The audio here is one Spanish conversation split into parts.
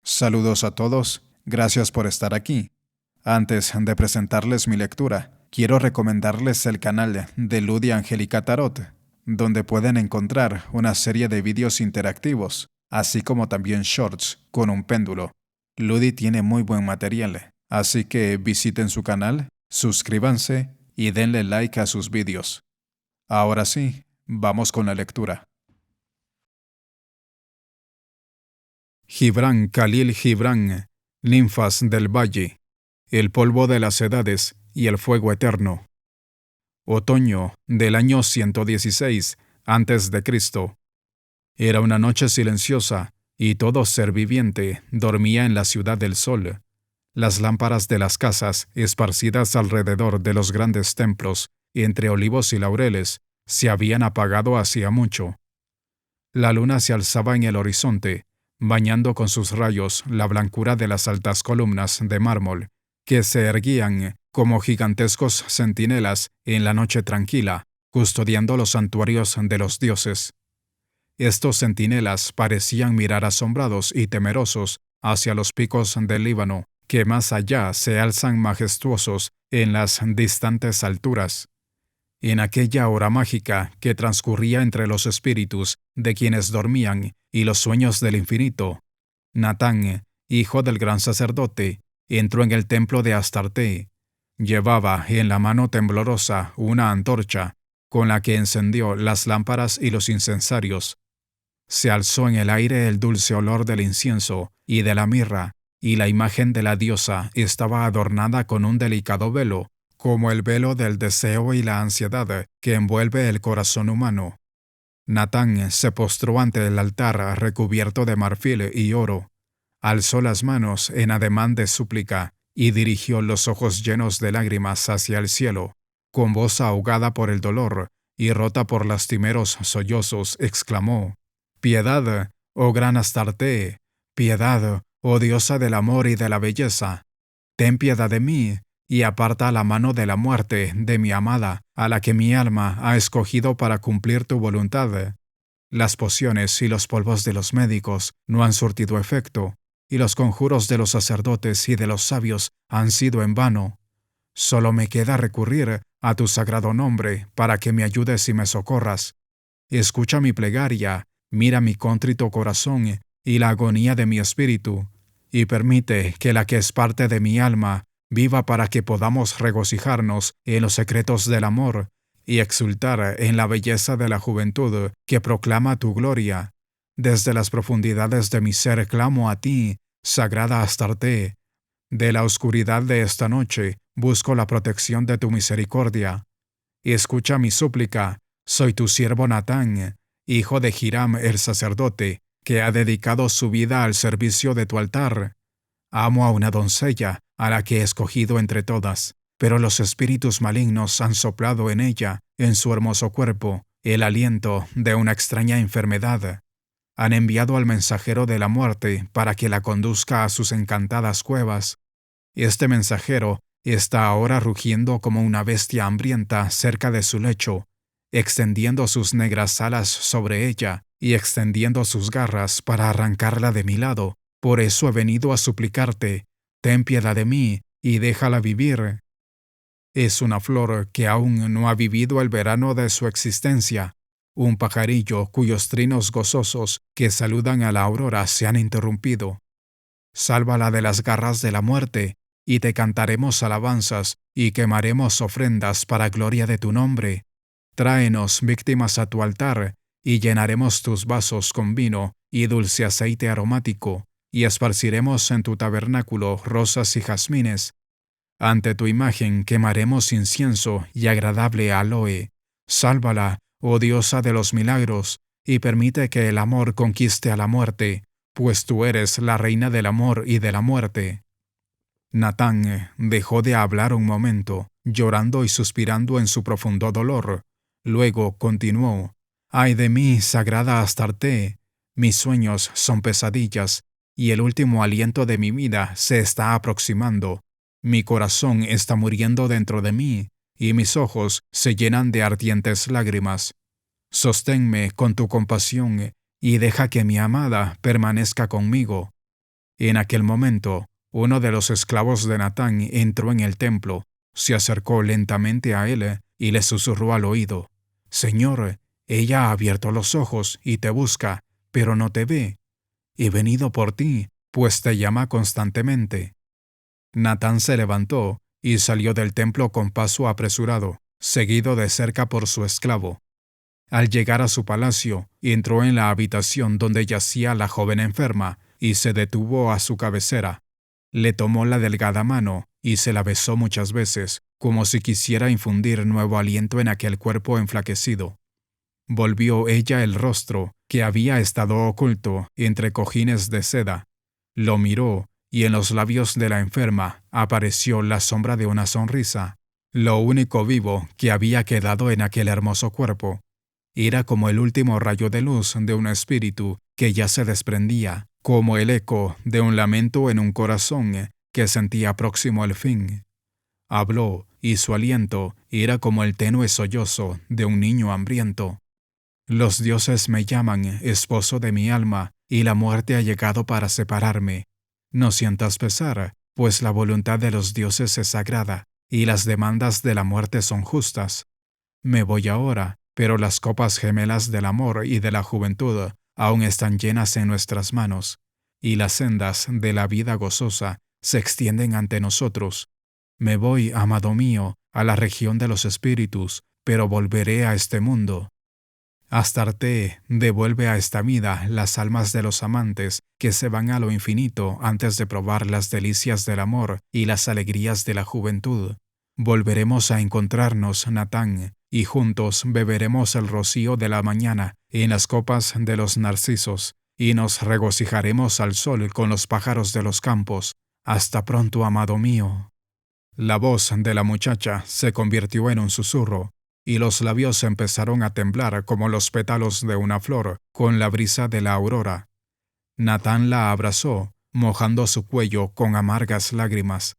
Saludos a todos, gracias por estar aquí. Antes de presentarles mi lectura, quiero recomendarles el canal de Ludi Angélica Tarot, donde pueden encontrar una serie de vídeos interactivos, así como también shorts con un péndulo. Ludi tiene muy buen material, así que visiten su canal, suscríbanse y denle like a sus vídeos. Ahora sí, vamos con la lectura. Gibran Khalil Gibran, ninfas del valle, el polvo de las edades y el fuego eterno. Otoño del año 116 a.C. Era una noche silenciosa y todo ser viviente dormía en la ciudad del sol. Las lámparas de las casas, esparcidas alrededor de los grandes templos, entre olivos y laureles, se habían apagado hacía mucho. La luna se alzaba en el horizonte, bañando con sus rayos la blancura de las altas columnas de mármol, que se erguían como gigantescos centinelas en la noche tranquila, custodiando los santuarios de los dioses. Estos centinelas parecían mirar asombrados y temerosos hacia los picos del Líbano, que más allá se alzan majestuosos en las distantes alturas. En aquella hora mágica que transcurría entre los espíritus de quienes dormían y los sueños del infinito, Natán, hijo del gran sacerdote, entró en el templo de Astarte. Llevaba en la mano temblorosa una antorcha, con la que encendió las lámparas y los incensarios. Se alzó en el aire el dulce olor del incienso y de la mirra, y la imagen de la diosa estaba adornada con un delicado velo, como el velo del deseo y la ansiedad que envuelve el corazón humano. Natán se postró ante el altar recubierto de marfil y oro, alzó las manos en ademán de súplica y dirigió los ojos llenos de lágrimas hacia el cielo. Con voz ahogada por el dolor y rota por lastimeros sollozos, exclamó: «Piedad, oh gran Astarte, piedad, oh diosa del amor y de la belleza. Ten piedad de mí, y aparta la mano de la muerte de mi amada, a la que mi alma ha escogido para cumplir tu voluntad. Las pociones y los polvos de los médicos no han surtido efecto, y los conjuros de los sacerdotes y de los sabios han sido en vano. Solo me queda recurrir a tu sagrado nombre para que me ayudes y me socorras. Escucha mi plegaria, mira mi contrito corazón y la agonía de mi espíritu, y permite que la que es parte de mi alma viva para que podamos regocijarnos en los secretos del amor y exultar en la belleza de la juventud que proclama tu gloria. Desde las profundidades de mi ser clamo a ti, sagrada Astarte. De la oscuridad de esta noche busco la protección de tu misericordia. Escucha mi súplica, soy tu siervo Natán, hijo de Hiram el sacerdote, que ha dedicado su vida al servicio de tu altar. Amo a una doncella, a la que he escogido entre todas, pero los espíritus malignos han soplado en ella, en su hermoso cuerpo, el aliento de una extraña enfermedad. Han enviado al mensajero de la muerte para que la conduzca a sus encantadas cuevas. Este mensajero está ahora rugiendo como una bestia hambrienta cerca de su lecho, extendiendo sus negras alas sobre ella y extendiendo sus garras para arrancarla de mi lado. Por eso he venido a suplicarte, ten piedad de mí y déjala vivir. Es una flor que aún no ha vivido el verano de su existencia, un pajarillo cuyos trinos gozosos que saludan a la aurora se han interrumpido. Sálvala de las garras de la muerte, y te cantaremos alabanzas y quemaremos ofrendas para gloria de tu nombre. Tráenos víctimas a tu altar, y llenaremos tus vasos con vino y dulce aceite aromático, y esparciremos en tu tabernáculo rosas y jazmines. Ante tu imagen quemaremos incienso y agradable aloe. Sálvala, oh diosa de los milagros, y permite que el amor conquiste a la muerte, pues tú eres la reina del amor y de la muerte». Natán dejó de hablar un momento, llorando y suspirando en su profundo dolor. Luego continuó: «Ay de mí, sagrada Astarte, mis sueños son pesadillas, y el último aliento de mi vida se está aproximando. Mi corazón está muriendo dentro de mí, y mis ojos se llenan de ardientes lágrimas. Sosténme con tu compasión y deja que mi amada permanezca conmigo. En aquel momento, uno de los esclavos de Natán entró en el templo, se acercó lentamente a él y le susurró al oído: «Señor, ella ha abierto los ojos y te busca, pero no te ve. He venido por ti, pues te llama constantemente». Natán se levantó y salió del templo con paso apresurado, seguido de cerca por su esclavo. Al llegar a su palacio, entró en la habitación donde yacía la joven enferma y se detuvo a su cabecera. Le tomó la delgada mano y se la besó muchas veces, como si quisiera infundir nuevo aliento en aquel cuerpo enflaquecido. Volvió ella el rostro, que había estado oculto entre cojines de seda. Lo miró, y en los labios de la enferma apareció la sombra de una sonrisa. Lo único vivo que había quedado en aquel hermoso cuerpo. Era como el último rayo de luz de un espíritu que ya se desprendía, como el eco de un lamento en un corazón que sentía próximo el fin. Habló, y su aliento era como el tenue sollozo de un niño hambriento. «Los dioses me llaman esposo de mi alma, y la muerte ha llegado para separarme. No sientas pesar, pues la voluntad de los dioses es sagrada, y las demandas de la muerte son justas. Me voy ahora, pero las copas gemelas del amor y de la juventud aún están llenas en nuestras manos, y las sendas de la vida gozosa se extienden ante nosotros. Me voy, amado mío, a la región de los espíritus, pero volveré a este mundo. Astarte devuelve a esta vida las almas de los amantes que se van a lo infinito antes de probar las delicias del amor y las alegrías de la juventud. Volveremos a encontrarnos, Natán, y juntos beberemos el rocío de la mañana en las copas de los narcisos, y nos regocijaremos al sol con los pájaros de los campos. Hasta pronto, amado mío». La voz de la muchacha se convirtió en un susurro, y los labios empezaron a temblar como los pétalos de una flor con la brisa de la aurora. Natán la abrazó, mojando su cuello con amargas lágrimas.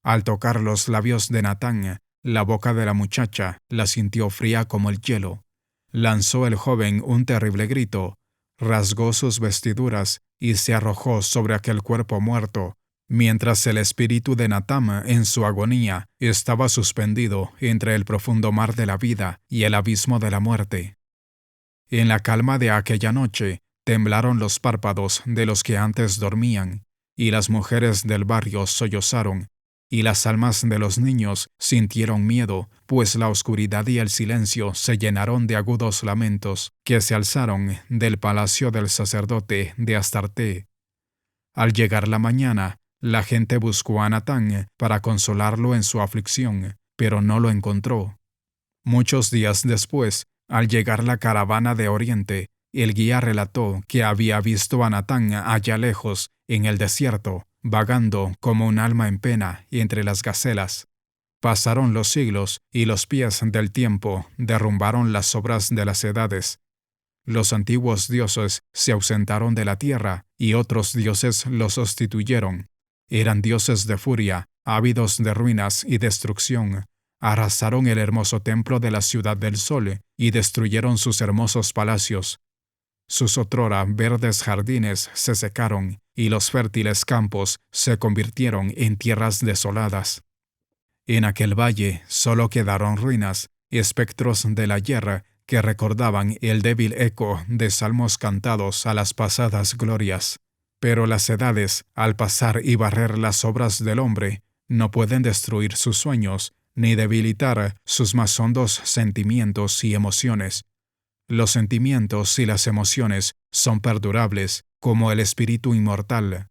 Al tocar los labios de Natán, la boca de la muchacha la sintió fría como el hielo. Lanzó el joven un terrible grito, rasgó sus vestiduras y se arrojó sobre aquel cuerpo muerto, mientras el espíritu de Natán, en su agonía, estaba suspendido entre el profundo mar de la vida y el abismo de la muerte. En la calma de aquella noche, temblaron los párpados de los que antes dormían, y las mujeres del barrio sollozaron, y las almas de los niños sintieron miedo, pues la oscuridad y el silencio se llenaron de agudos lamentos que se alzaron del palacio del sacerdote de Astarte. Al llegar la mañana, la gente buscó a Natán para consolarlo en su aflicción, pero no lo encontró. Muchos días después, al llegar la caravana de Oriente, el guía relató que había visto a Natán allá lejos, en el desierto, vagando como un alma en pena entre las gacelas. Pasaron los siglos y los pies del tiempo derrumbaron las obras de las edades. Los antiguos dioses se ausentaron de la tierra y otros dioses los sustituyeron. Eran dioses de furia, ávidos de ruinas y destrucción. Arrasaron el hermoso templo de la ciudad del sol y destruyeron sus hermosos palacios. Sus otrora verdes jardines se secaron y los fértiles campos se convirtieron en tierras desoladas. En aquel valle solo quedaron ruinas, espectros del ayer que recordaban el débil eco de salmos cantados a las pasadas glorias. Pero las edades, al pasar y barrer las obras del hombre, no pueden destruir sus sueños, ni debilitar sus más hondos sentimientos y emociones. Los sentimientos y las emociones son perdurables, como el espíritu inmortal.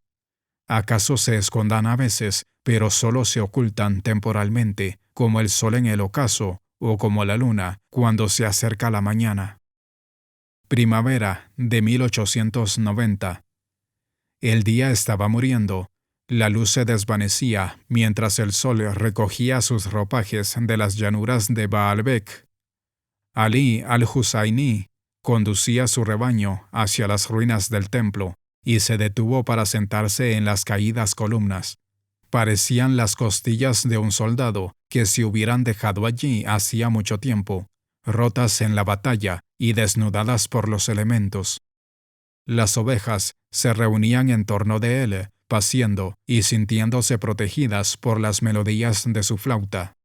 Acaso se escondan a veces, pero solo se ocultan temporalmente, como el sol en el ocaso, o como la luna cuando se acerca la mañana. Primavera de 1890. El día estaba muriendo. La luz se desvanecía mientras el sol recogía sus ropajes de las llanuras de Baalbek. Ali al-Husayni conducía su rebaño hacia las ruinas del templo y se detuvo para sentarse en las caídas columnas. Parecían las costillas de un soldado que se hubieran dejado allí hacía mucho tiempo, rotas en la batalla y desnudadas por los elementos. Las ovejas se reunían en torno de él, paciendo y sintiéndose protegidas por las melodías de su flauta.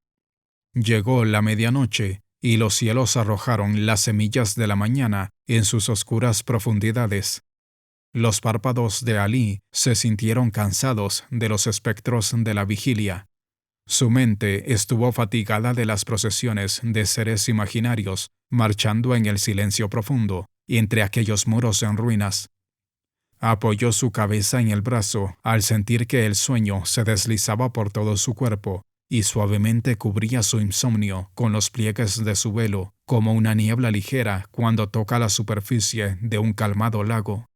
Llegó la medianoche, y los cielos arrojaron las semillas de la mañana en sus oscuras profundidades. Los párpados de Alí se sintieron cansados de los espectros de la vigilia. Su mente estuvo fatigada de las procesiones de seres imaginarios marchando en el silencio profundo entre aquellos muros en ruinas. Apoyó su cabeza en el brazo al sentir que el sueño se deslizaba por todo su cuerpo y suavemente cubría su insomnio con los pliegues de su velo, como una niebla ligera cuando toca la superficie de un calmado lago.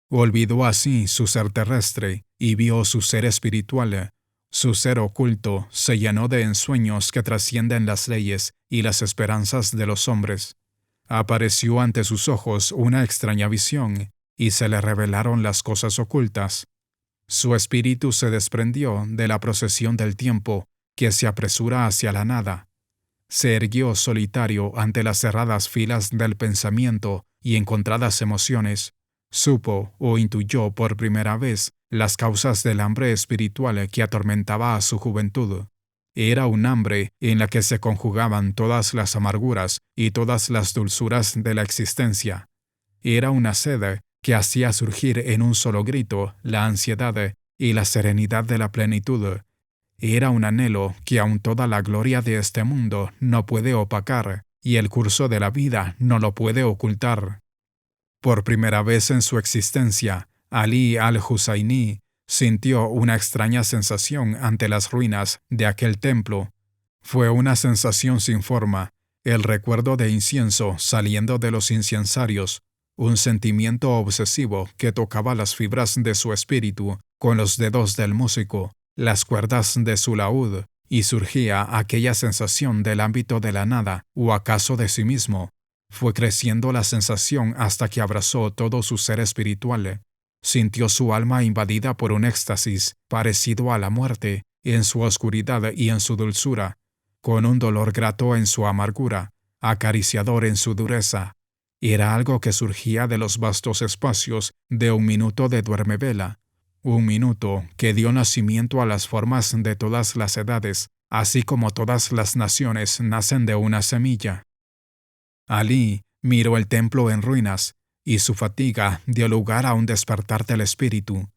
Olvidó así su ser terrestre y vio su ser espiritual. Su ser oculto se llenó de ensueños que trascienden las leyes y las esperanzas de los hombres. Apareció ante sus ojos una extraña visión, y se le revelaron las cosas ocultas. Su espíritu se desprendió de la procesión del tiempo que se apresura hacia la nada. Se erguió solitario ante las cerradas filas del pensamiento y encontradas emociones. Supo o intuyó por primera vez las causas del hambre espiritual que atormentaba a su juventud. Era un hambre en la que se conjugaban todas las amarguras y todas las dulzuras de la existencia. Era una sed que hacía surgir en un solo grito la ansiedad y la serenidad de la plenitud. Era un anhelo que aun toda la gloria de este mundo no puede opacar, y el curso de la vida no lo puede ocultar. Por primera vez en su existencia, Alí al-Husayni sintió una extraña sensación ante las ruinas de aquel templo. Fue una sensación sin forma, el recuerdo de incienso saliendo de los incensarios, un sentimiento obsesivo que tocaba las fibras de su espíritu con los dedos del músico, las cuerdas de su laúd, y surgía aquella sensación del ámbito de la nada, o acaso de sí mismo. Fue creciendo la sensación hasta que abrazó todo su ser espiritual. Sintió su alma invadida por un éxtasis parecido a la muerte, en su oscuridad y en su dulzura, con un dolor grato en su amargura, acariciador en su dureza. Era algo que surgía de los vastos espacios de un minuto de duermevela, un minuto que dio nacimiento a las formas de todas las edades, así como todas las naciones nacen de una semilla. Alí miró el templo en ruinas, y su fatiga dio lugar a un despertar del espíritu.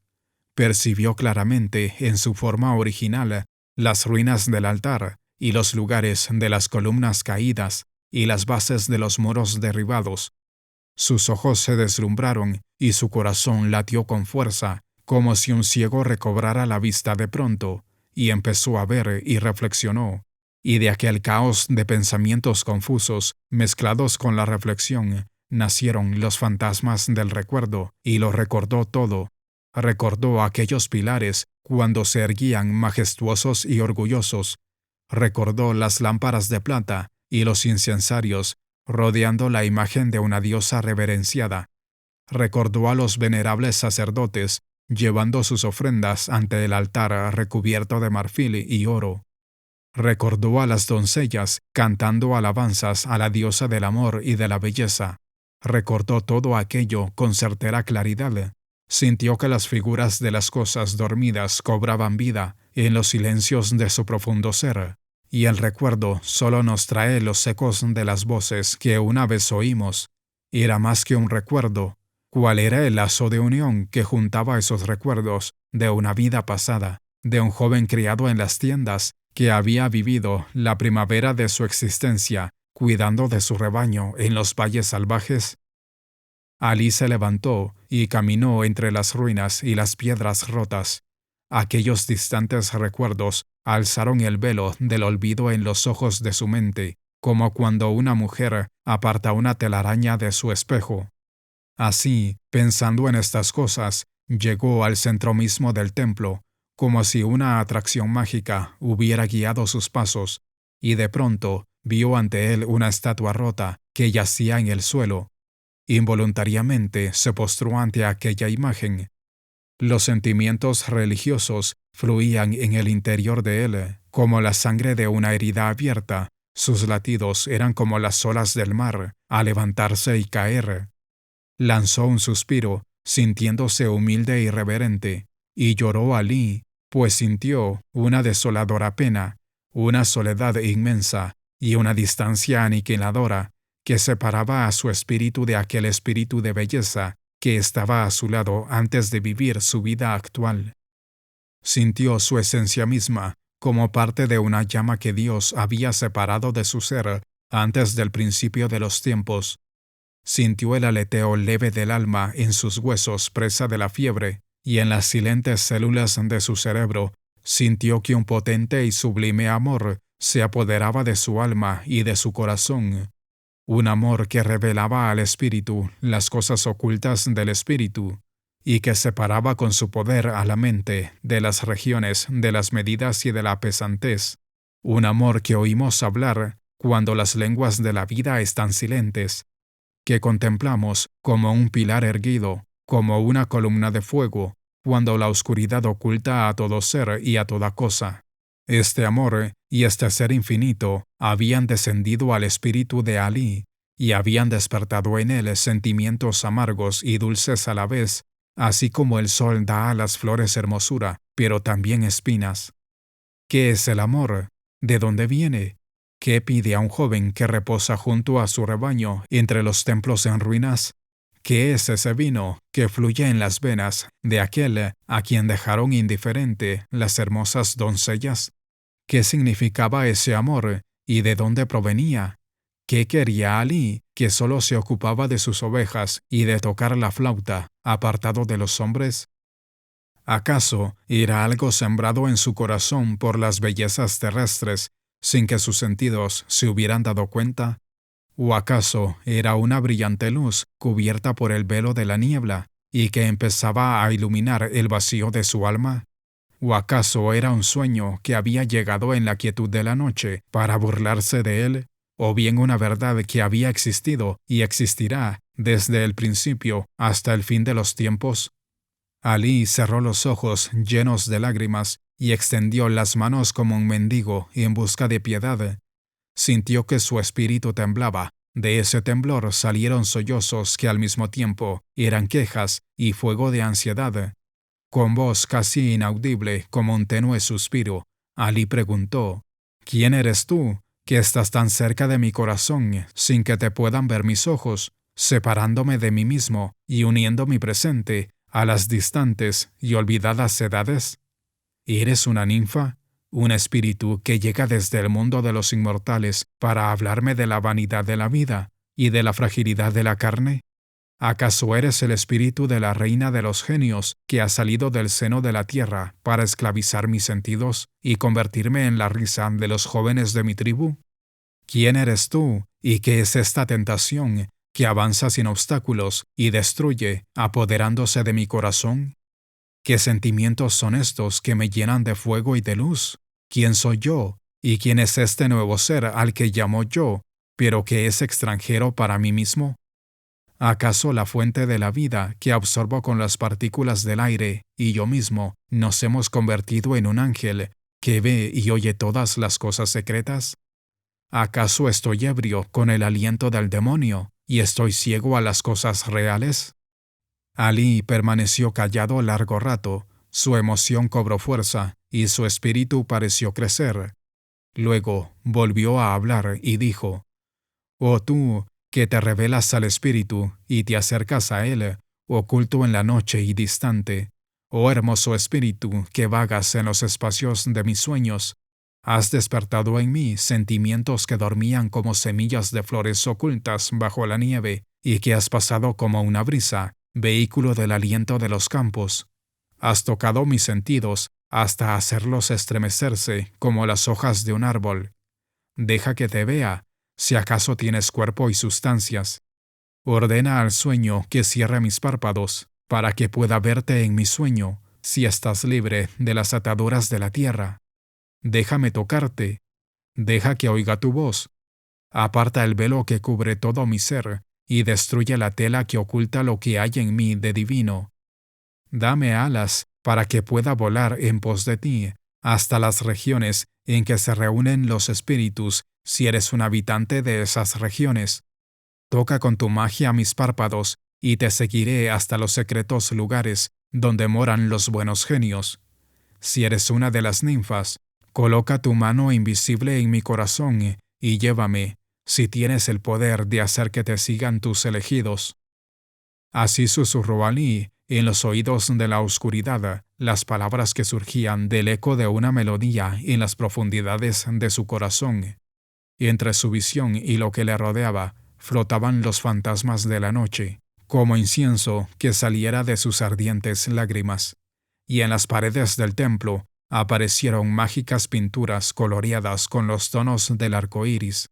Percibió claramente en su forma original las ruinas del altar y los lugares de las columnas caídas y las bases de los muros derribados. Sus ojos se deslumbraron y su corazón latió con fuerza, como si un ciego recobrara la vista de pronto, y empezó a ver y reflexionó. Y de aquel caos de pensamientos confusos, mezclados con la reflexión, nacieron los fantasmas del recuerdo, y lo recordó todo. Recordó aquellos pilares cuando se erguían majestuosos y orgullosos. Recordó las lámparas de plata y los incensarios rodeando la imagen de una diosa reverenciada. Recordó a los venerables sacerdotes llevando sus ofrendas ante el altar recubierto de marfil y oro. Recordó a las doncellas cantando alabanzas a la diosa del amor y de la belleza. Recordó todo aquello con certera claridad. Sintió que las figuras de las cosas dormidas cobraban vida en los silencios de su profundo ser, y el recuerdo solo nos trae los ecos de las voces que una vez oímos. Era más que un recuerdo. ¿Cuál era el lazo de unión que juntaba esos recuerdos de una vida pasada, de un joven criado en las tiendas que había vivido la primavera de su existencia cuidando de su rebaño en los valles salvajes? Alí se levantó y caminó entre las ruinas y las piedras rotas. Aquellos distantes recuerdos alzaron el velo del olvido en los ojos de su mente, como cuando una mujer aparta una telaraña de su espejo. Así, pensando en estas cosas, llegó al centro mismo del templo, como si una atracción mágica hubiera guiado sus pasos, y de pronto vio ante él una estatua rota que yacía en el suelo. Involuntariamente se postró ante aquella imagen. Los sentimientos religiosos fluían en el interior de él, como la sangre de una herida abierta. Sus latidos eran como las olas del mar, a levantarse y caer. Lanzó un suspiro, sintiéndose humilde y reverente, Y lloró Alí, pues sintió una desoladora pena, una soledad inmensa y una distancia aniquiladora que separaba a su espíritu de aquel espíritu de belleza que estaba a su lado antes de vivir su vida actual. Sintió su esencia misma como parte de una llama que Dios había separado de su ser antes del principio de los tiempos. Sintió el aleteo leve del alma en sus huesos presa de la fiebre, y en las silentes células de su cerebro sintió que un potente y sublime amor se apoderaba de su alma y de su corazón. Un amor que revelaba al espíritu las cosas ocultas del espíritu, y que separaba con su poder a la mente de las regiones, de las medidas y de la pesantez. Un amor que oímos hablar cuando las lenguas de la vida están silentes, que contemplamos como un pilar erguido, como una columna de fuego, cuando la oscuridad oculta a todo ser y a toda cosa. Este amor y este ser infinito habían descendido al espíritu de Alí y habían despertado en él sentimientos amargos y dulces a la vez, así como el sol da a las flores hermosura, pero también espinas. ¿Qué es el amor? ¿De dónde viene? ¿Qué pide a un joven que reposa junto a su rebaño entre los templos en ruinas? ¿Qué es ese vino que fluye en las venas de aquel a quien dejaron indiferente las hermosas doncellas? ¿Qué significaba ese amor y de dónde provenía? ¿Qué quería Alí, que solo se ocupaba de sus ovejas y de tocar la flauta, apartado de los hombres? ¿Acaso era algo sembrado en su corazón por las bellezas terrestres, sin que sus sentidos se hubieran dado cuenta? ¿O acaso era una brillante luz cubierta por el velo de la niebla y que empezaba a iluminar el vacío de su alma? ¿O acaso era un sueño que había llegado en la quietud de la noche para burlarse de él? ¿O bien una verdad que había existido y existirá desde el principio hasta el fin de los tiempos? Alí cerró los ojos llenos de lágrimas y extendió las manos como un mendigo en busca de piedad. Sintió que su espíritu temblaba. De ese temblor salieron sollozos que al mismo tiempo eran quejas y fuego de ansiedad. Con voz casi inaudible como un tenue suspiro, Alí preguntó: ¿Quién eres tú, que estás tan cerca de mi corazón sin que te puedan ver mis ojos, separándome de mí mismo y uniendo mi presente a las distantes y olvidadas edades? ¿Eres una ninfa? ¿Un espíritu que llega desde el mundo de los inmortales para hablarme de la vanidad de la vida y de la fragilidad de la carne? ¿Acaso eres el espíritu de la reina de los genios que ha salido del seno de la tierra para esclavizar mis sentidos y convertirme en la risa de los jóvenes de mi tribu? ¿Quién eres tú y qué es esta tentación que avanza sin obstáculos y destruye, apoderándose de mi corazón? ¿Qué sentimientos son estos que me llenan de fuego y de luz? ¿Quién soy yo? ¿Y quién es este nuevo ser al que llamo yo, pero que es extranjero para mí mismo? ¿Acaso la fuente de la vida que absorbo con las partículas del aire y yo mismo nos hemos convertido en un ángel que ve y oye todas las cosas secretas? ¿Acaso estoy ebrio con el aliento del demonio y estoy ciego a las cosas reales? Alí permaneció callado largo rato, su emoción cobró fuerza y su espíritu pareció crecer. Luego volvió a hablar y dijo: «Oh tú, que te revelas al espíritu y te acercas a él, oculto en la noche y distante, oh hermoso espíritu que vagas en los espacios de mis sueños, has despertado en mí sentimientos que dormían como semillas de flores ocultas bajo la nieve y que has pasado como una brisa, vehículo del aliento de los campos. Has tocado mis sentidos hasta hacerlos estremecerse como las hojas de un árbol. Deja que te vea, si acaso tienes cuerpo y sustancias. Ordena al sueño que cierre mis párpados, para que pueda verte en mi sueño, si estás libre de las ataduras de la tierra. Déjame tocarte. Deja que oiga tu voz. Aparta el velo que cubre todo mi ser y destruye la tela que oculta lo que hay en mí de divino. Dame alas para que pueda volar en pos de ti hasta las regiones en que se reúnen los espíritus, si eres un habitante de esas regiones. Toca con tu magia mis párpados y te seguiré hasta los secretos lugares donde moran los buenos genios. Si eres una de las ninfas, coloca tu mano invisible en mi corazón y llévame, si tienes el poder de hacer que te sigan tus elegidos. Así susurró Alí en los oídos de la oscuridad las palabras que surgían del eco de una melodía en las profundidades de su corazón. Y entre su visión y lo que le rodeaba flotaban los fantasmas de la noche, como incienso que saliera de sus ardientes lágrimas. Y en las paredes del templo aparecieron mágicas pinturas coloreadas con los tonos del arco iris.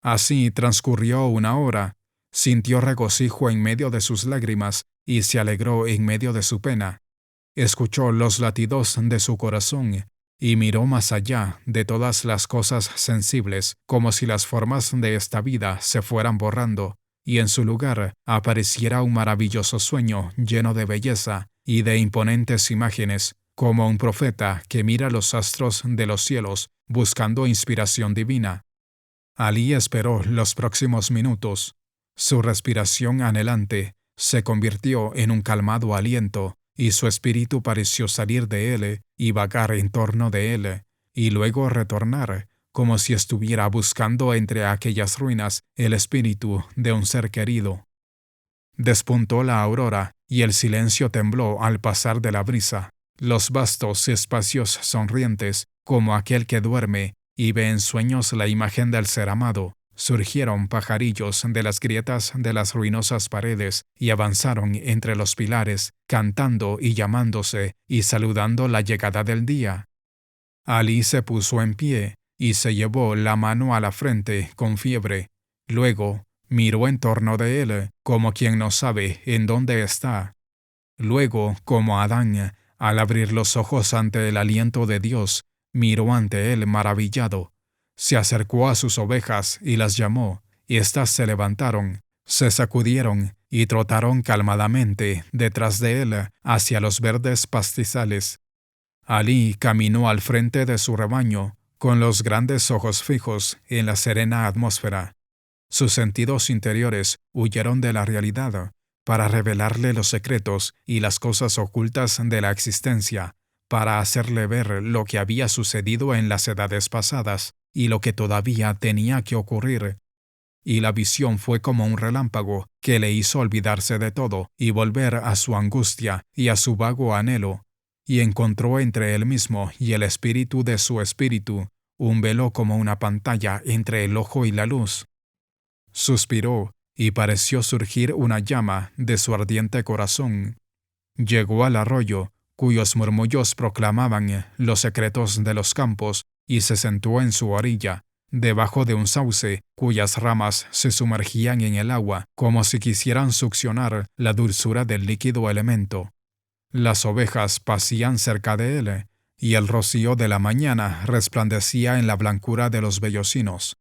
Así transcurrió una hora. Sintió regocijo en medio de sus lágrimas y se alegró en medio de su pena. Escuchó los latidos de su corazón y miró más allá de todas las cosas sensibles, como si las formas de esta vida se fueran borrando, y en su lugar apareciera un maravilloso sueño lleno de belleza y de imponentes imágenes, como un profeta que mira los astros de los cielos buscando inspiración divina. Alí esperó los próximos minutos. Su respiración anhelante se convirtió en un calmado aliento, y su espíritu pareció salir de él y vagar en torno de él, y luego retornar, como si estuviera buscando entre aquellas ruinas el espíritu de un ser querido. Despuntó la aurora, y el silencio tembló al pasar de la brisa. Los vastos espacios sonrientes, como aquel que duerme y ve en sueños la imagen del ser amado, surgieron pajarillos de las grietas de las ruinosas paredes y avanzaron entre los pilares, cantando y llamándose y saludando la llegada del día. Alí se puso en pie y se llevó la mano a la frente con fiebre. Luego miró en torno de él, como quien no sabe en dónde está. Luego, como Adán, al abrir los ojos ante el aliento de Dios, miró ante él maravillado. Se acercó a sus ovejas y las llamó, y éstas se levantaron, se sacudieron y trotaron calmadamente detrás de él hacia los verdes pastizales. Alí caminó al frente de su rebaño, con los grandes ojos fijos en la serena atmósfera. Sus sentidos interiores huyeron de la realidad para revelarle los secretos y las cosas ocultas de la existencia, para hacerle ver lo que había sucedido en las edades pasadas y lo que todavía tenía que ocurrir. Y la visión fue como un relámpago que le hizo olvidarse de todo y volver a su angustia y a su vago anhelo, y encontró entre él mismo y el espíritu de su espíritu un velo como una pantalla entre el ojo y la luz. Suspiró y pareció surgir una llama de su ardiente corazón. Llegó al arroyo, cuyos murmullos proclamaban los secretos de los campos, y se sentó en su orilla, debajo de un sauce cuyas ramas se sumergían en el agua como si quisieran succionar la dulzura del líquido elemento. Las ovejas pacían cerca de él, y el rocío de la mañana resplandecía en la blancura de los vellocinos.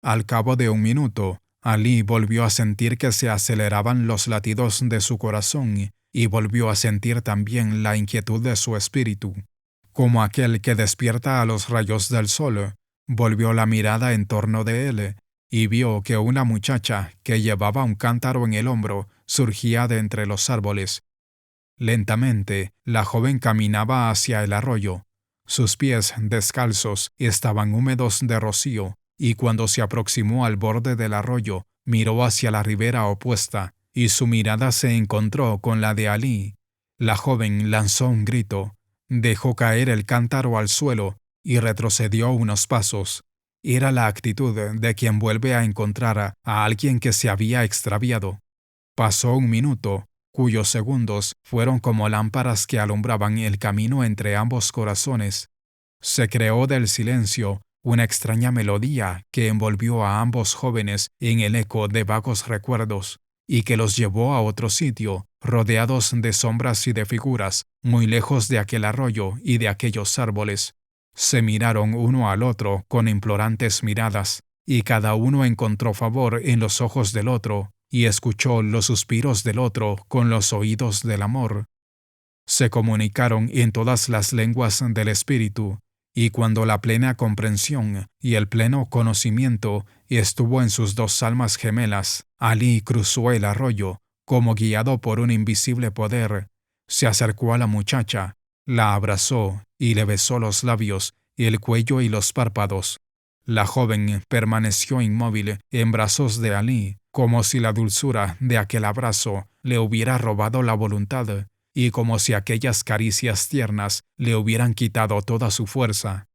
Al cabo de un minuto, Alí volvió a sentir que se aceleraban los latidos de su corazón y volvió a sentir también la inquietud de su espíritu. Como aquel que despierta a los rayos del sol, volvió la mirada en torno de él y vio que una muchacha que llevaba un cántaro en el hombro surgía de entre los árboles. Lentamente, la joven caminaba hacia el arroyo. Sus pies descalzos estaban húmedos de rocío, y cuando se aproximó al borde del arroyo, miró hacia la ribera opuesta, y su mirada se encontró con la de Alí. La joven lanzó un grito, dejó caer el cántaro al suelo y retrocedió unos pasos. Era la actitud de quien vuelve a encontrar a alguien que se había extraviado. Pasó un minuto, cuyos segundos fueron como lámparas que alumbraban el camino entre ambos corazones. Se creó del silencio una extraña melodía que envolvió a ambos jóvenes en el eco de vagos recuerdos y que los llevó a otro sitio, rodeados de sombras y de figuras, muy lejos de aquel arroyo y de aquellos árboles. Se miraron uno al otro con implorantes miradas, y cada uno encontró favor en los ojos del otro, y escuchó los suspiros del otro con los oídos del amor. Se comunicaron en todas las lenguas del espíritu, y cuando la plena comprensión y el pleno conocimiento estuvo en sus dos almas gemelas, Alí cruzó el arroyo, como guiado por un invisible poder, se acercó a la muchacha, la abrazó y le besó los labios, el cuello y los párpados. La joven permaneció inmóvil en brazos de Alí, como si la dulzura de aquel abrazo le hubiera robado la voluntad, y como si aquellas caricias tiernas le hubieran quitado toda su fuerza.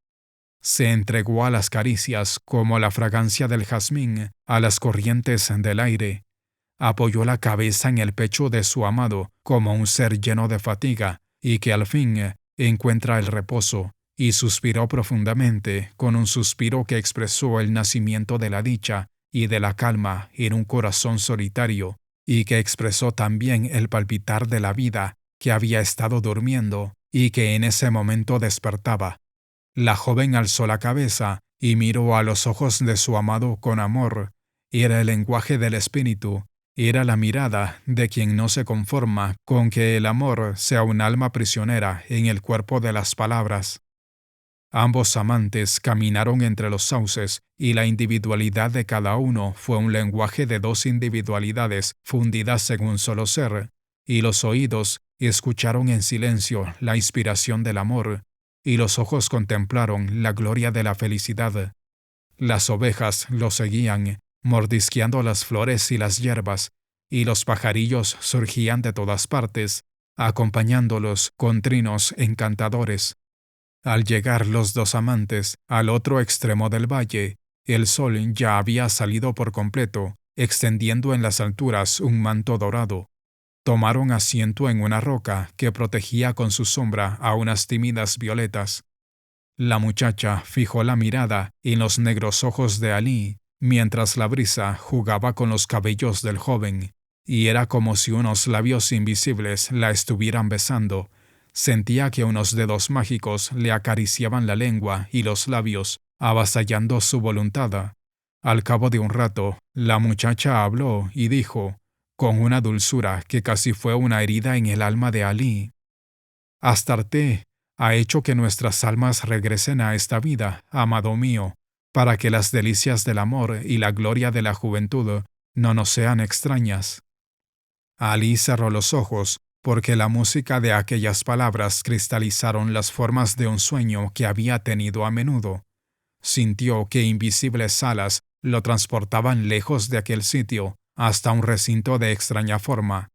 Se entregó a las caricias como la fragancia del jazmín a las corrientes del aire. Apoyó la cabeza en el pecho de su amado como un ser lleno de fatiga y que al fin encuentra el reposo, y suspiró profundamente con un suspiro que expresó el nacimiento de la dicha y de la calma en un corazón solitario, y que expresó también el palpitar de la vida que había estado durmiendo y que en ese momento despertaba. La joven alzó la cabeza y miró a los ojos de su amado con amor. Era el lenguaje del espíritu, era la mirada de quien no se conforma con que el amor sea un alma prisionera en el cuerpo de las palabras. Ambos amantes caminaron entre los sauces y la individualidad de cada uno fue un lenguaje de dos individualidades fundidas en un solo ser, y los oídos escucharon en silencio la inspiración del amor, y los ojos contemplaron la gloria de la felicidad. Las ovejas lo seguían, mordisqueando las flores y las hierbas, y los pajarillos surgían de todas partes, acompañándolos con trinos encantadores. Al llegar los dos amantes al otro extremo del valle, el sol ya había salido por completo, extendiendo en las alturas un manto dorado. Tomaron asiento en una roca que protegía con su sombra a unas tímidas violetas. La muchacha fijó la mirada en los negros ojos de Alí, mientras la brisa jugaba con los cabellos del joven, y era como si unos labios invisibles la estuvieran besando. Sentía que unos dedos mágicos le acariciaban la lengua y los labios, avasallando su voluntad. Al cabo de un rato, la muchacha habló y dijo, con una dulzura que casi fue una herida en el alma de Alí: Astarte ha hecho que nuestras almas regresen a esta vida, amado mío, para que las delicias del amor y la gloria de la juventud no nos sean extrañas. Alí cerró los ojos, porque la música de aquellas palabras cristalizaron las formas de un sueño que había tenido a menudo. Sintió que invisibles alas lo transportaban lejos de aquel sitio, hasta un recinto de extraña forma.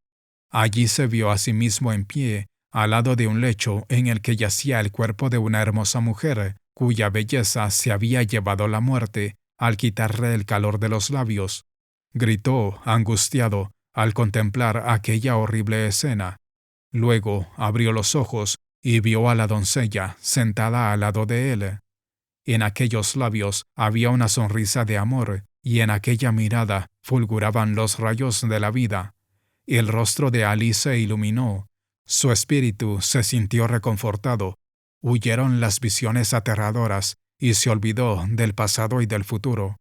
Allí se vio a sí mismo en pie, al lado de un lecho en el que yacía el cuerpo de una hermosa mujer, cuya belleza se había llevado la muerte al quitarle el calor de los labios. Gritó, angustiado, al contemplar aquella horrible escena. Luego abrió los ojos y vio a la doncella sentada al lado de él. En aquellos labios había una sonrisa de amor, y en aquella mirada fulguraban los rayos de la vida. El rostro de Alí se iluminó. Su espíritu se sintió reconfortado. Huyeron las visiones aterradoras y se olvidó del pasado y del futuro.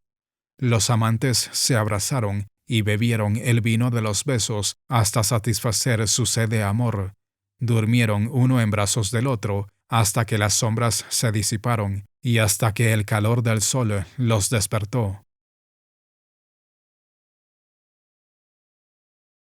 Los amantes se abrazaron y bebieron el vino de los besos hasta satisfacer su sed de amor. Durmieron uno en brazos del otro hasta que las sombras se disiparon y hasta que el calor del sol los despertó.